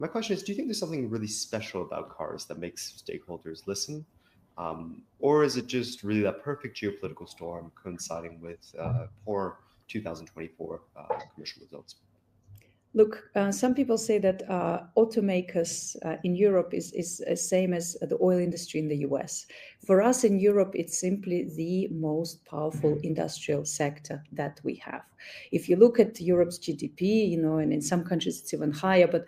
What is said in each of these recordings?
My question is, do you think there's something really special about cars that makes stakeholders listen? Or is it just really that perfect geopolitical storm coinciding with poor 2024 commercial results? Look, some people say that automakers in Europe is same as the oil industry in the US. For us in Europe, it's simply the most powerful industrial sector that we have. If you look at Europe's GDP, and in some countries it's even higher, but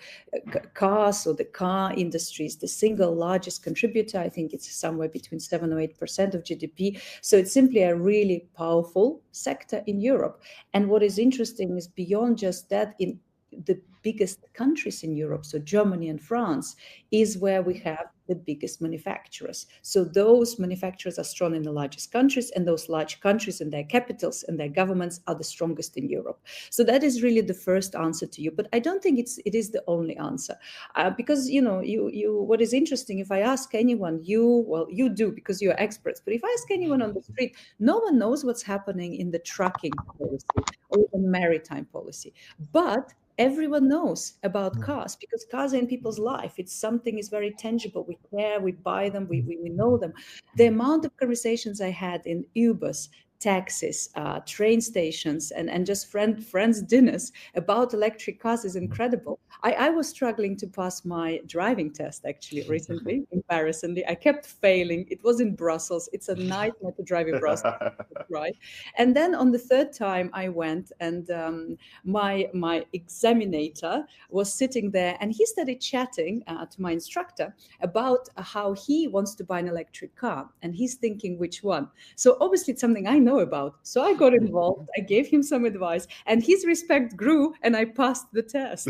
cars or the car industry is the single largest contributor. I think it's somewhere between 7 or 8% of GDP. So it's simply a really powerful sector in Europe. And what is interesting is beyond just that, in the biggest countries in Europe, so Germany and France, is where we have the biggest manufacturers. So those manufacturers are strong in the largest countries, and those large countries and their capitals and their governments are the strongest in Europe. So that is really the first answer to you. But I don't think it is the only answer, because what is interesting, if I ask anyone, you do because you're experts. But if I ask anyone on the street, no one knows what's happening in the trucking policy or the maritime policy, but everyone knows about cars because cars are in people's life. It's something is very tangible. We care, we buy them, we know them. The amount of conversations I had in Ubers, taxis, train stations, and just friends dinners about electric cars is incredible. I was struggling to pass my driving test actually recently, embarrassingly. I kept failing. It was in Brussels. It's a nightmare to drive in Brussels, right? And then on the third time I went, and my examinator was sitting there, and he started chatting to my instructor about how he wants to buy an electric car, and he's thinking which one. So obviously it's something I know about. So I got involved. I gave him some advice, and his respect grew, and I passed the test.